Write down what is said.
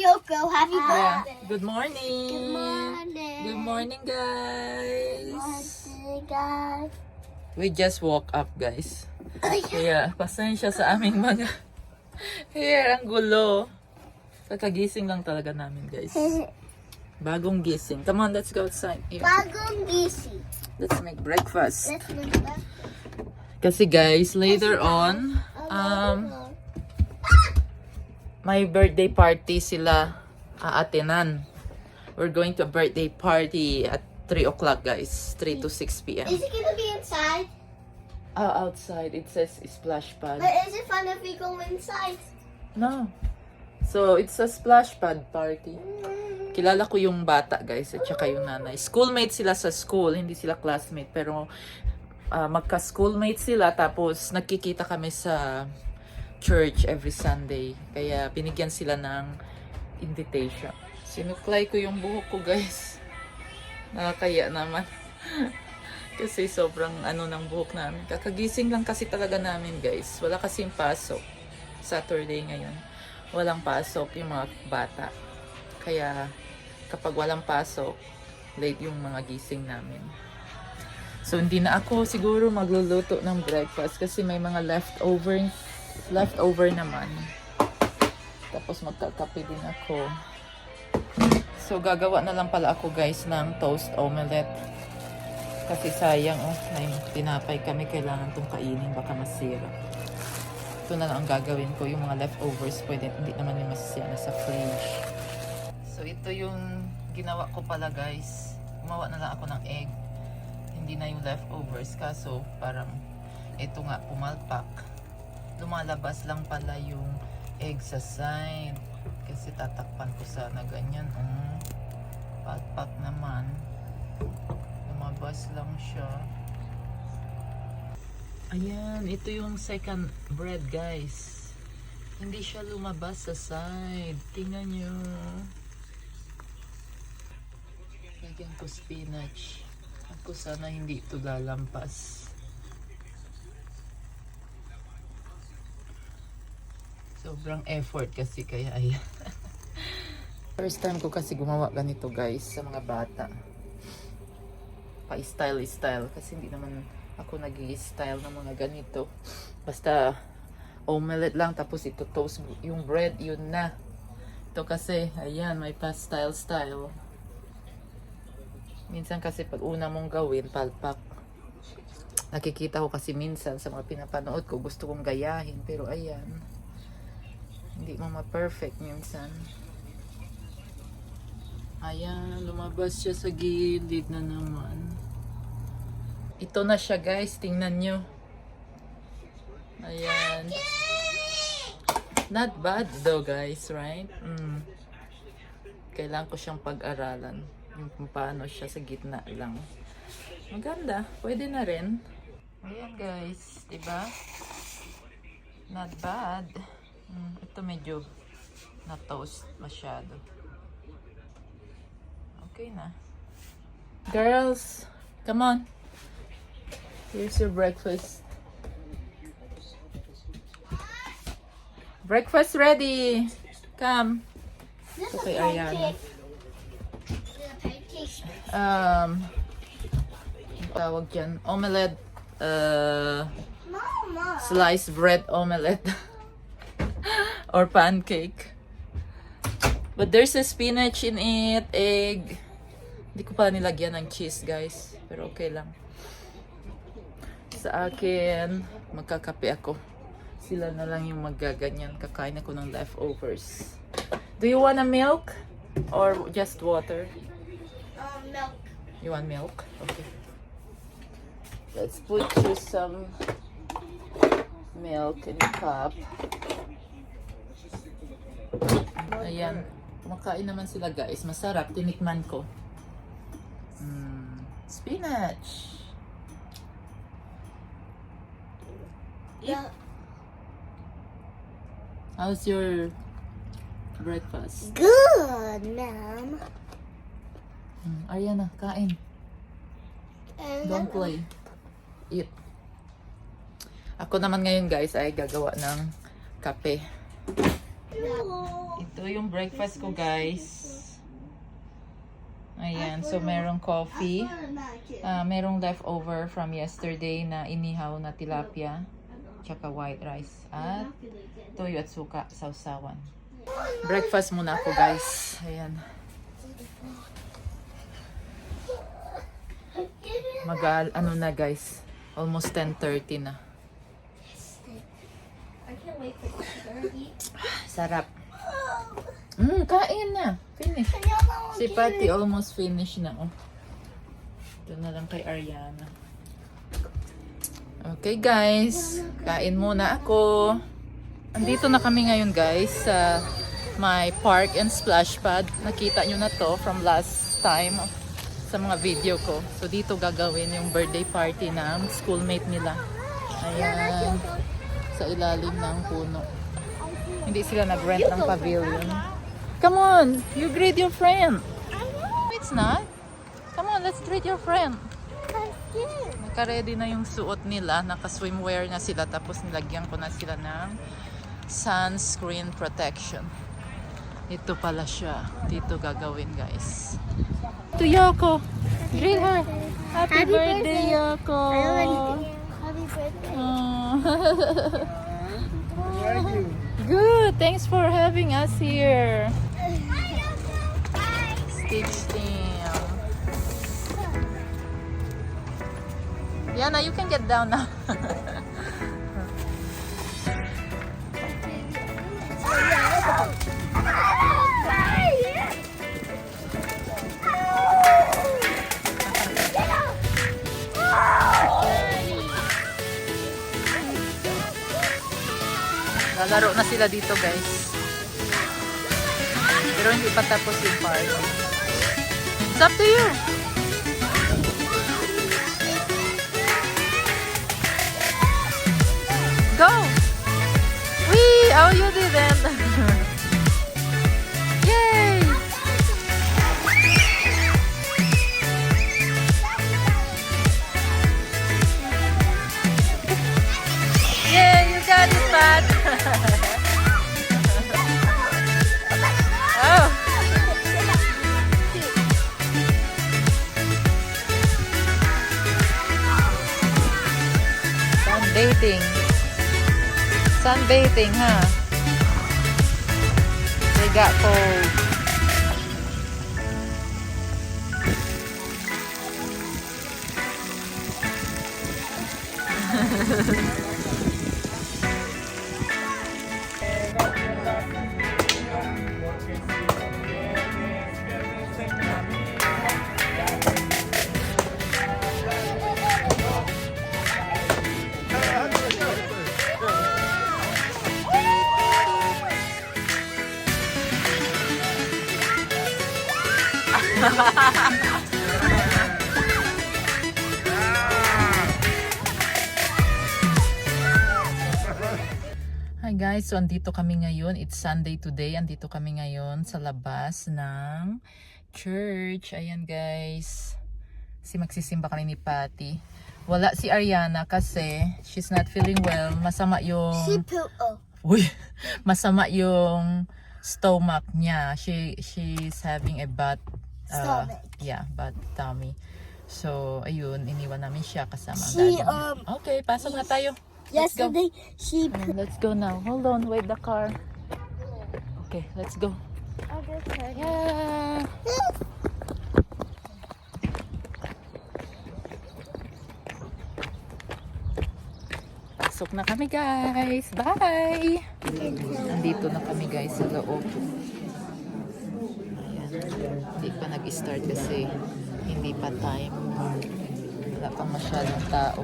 Yoko, happy Yeah. birthday. Good morning. Good morning. Good morning, guys. Morning, guys. We just woke up, guys. Kaya, pasensya sa aming mga hair. Ang gulo. Kakagising lang talaga namin, guys. Bagong gising. Come on, let's go outside. Here. Bagong gising. Let's make breakfast. Let's make that. Kasi, guys, later on, may birthday party sila aatinan. We're going to a birthday party at 3 o'clock, guys. 3 to 6 p.m. Is it gonna be inside? Outside, it says splash pad. But is it fun if we go inside? No. So, it's a splash pad party. Kilala ko yung bata, guys, at saka yung nanay. Schoolmates sila sa school, hindi sila classmate. Pero, magka-schoolmate sila. Tapos, nagkikita kami sa church every Sunday. Kaya, binigyan sila ng invitation. Sinuklay ko yung buhok ko, guys. Nakakaya naman. Kasi sobrang ng buhok namin. Kakagising lang kasi talaga namin, guys. Wala kasing pasok. Saturday ngayon. Walang pasok yung mga bata. Kaya kapag walang pasok, late yung mga gising namin. So hindi na ako siguro magluluto ng breakfast kasi may mga leftover naman. Tapos magkakape din ako. So gagawa na lang pala ako, guys, ng toast omelette. Kasi sayang, may tinapay kami, kailangan itong kainin, baka masira. Ito na lang ang gagawin ko, yung mga leftovers, pwede, hindi naman yung masisira sa fridge. So ito yung ginawa ko pala, guys. Gumawa na lang ako ng egg. Hindi na yung leftovers, kaso parang ito nga, pumalpak. Lumalabas lang pala yung egg sa side. Kasi tatakpan ko sana ganyan. Palpak naman. Lumabas lang siya. Ayan, ito yung second bread, guys. Hindi siya lumabas sa side. Tingnan nyo. Lagyan ko spinach. Ako sana hindi ito lalampas. Sobrang effort kasi kaya ayan. First time ko kasi gumawa ganito, guys, sa mga bata. Pa-style kasi hindi naman ako nag-i-style ng mga ganito. Basta omelette lang, tapos ito toast yung bread, yun na. Ito kasi, ayan, may pa-style. Minsan kasi pag una mong gawin, palpak. Nakikita ko kasi minsan sa mga pinapanood ko, gusto kong gayahin, pero ayan, hindi mo ma-perfect minsan. Ayan, lumabas siya sa gilid na naman. Ito na siya, guys. Tingnan nyo. Ayan. Not bad though, guys, right? Kailangan ko siyang pag-aralan. Yung kung paano siya sa gitna lang. Maganda. Pwede na rin. Ayan, guys. Diba? Not bad. Ito medyo na-toast masyado. Okay na. Girls, come on. Here's your breakfast. Breakfast ready. Come. This Okay, is Ariana. pancakes. Ang tawag dyan, omelette, Mama. sliced bread omelette. Or pancake. But there's a spinach in it, egg. Hindi ko pala nilagyan ng cheese, guys. Pero okay lang. Sa akin, magkakape ako. Sila na lang yung magaganyan. Kakain ako ng leftovers. Do you want a milk? Or just water? Milk. You want milk? Okay. Let's put you some milk in the cup. Ayan. Kumakain naman sila, guys. Masarap. Tinikman ko. Spinach. Yeah. How's your breakfast? Good, ma'am. Ariana, kain. Don't play. Eat. Ako naman ngayon, guys, ay gagawa ng kape. Ito yung breakfast ko, guys. Ayan, so merong coffee. Merong leftover from yesterday na inihaw na tilapia. Tsaka white rice. At toyo at suka, sausawan. Breakfast muna ako, guys. Ayan. Ano na, guys. Almost 10:30 na. I can't wait for this. Sarap. Kain na. Finish. Si Patty almost finished na. Oh. Ito na lang kay Ariana. Okay, guys. Kain muna ako. Andito na kami ngayon, guys, sa my park and splash pad. Nakita nyo na to from last time sa mga video ko. So, dito gagawin yung birthday party ng schoolmate nila. Ayan. Sa ilalim ng puno. Hindi sila nag-rent ng pavilion. Come on! You greet your friend! It's not. Come on, let's greet your friend. Naka-ready na yung suot nila. Naka-swimwear na sila. Tapos nilagyan ko na sila ng sunscreen protection. Ito pala siya. Dito gagawin, guys. Ito Yoko. Greet her. Happy birthday, Yoko. Happy birthday. Good. Thanks for having us here. Stitch team. Yana, you can get down now. Lalaro na sila dito, guys. Pero hindi pa tapos yung party. It's up to you. Go! Wee! Oh, you didn't. Yay! Yay! You got it, Pat! Oh! Sunbathing. Sunbathing, huh? They got cold. Hi guys, so andito kami ngayon. It's Sunday today. Andito kami ngayon sa labas ng church. Ayan guys. Magsisimba kami ni Patty. Wala si Ariana kasi she's not feeling well. Masama yung... Uy! Masama yung stomach niya. She's having a bad... Stomach. Yeah, bad tummy. So, ayun, iniwan namin siya kasama ang She, daddy niya. Okay, pasok na tayo. Let's go. Yesterday, she Let's go now. Hold on, wait the car. Okay, let's go. Yeah. Pasok na kami guys. Bye! Nandito na kami guys sa loob. Ayan. Hindi pa nag-start kasi hindi pa time. Wala pang masyadong tao.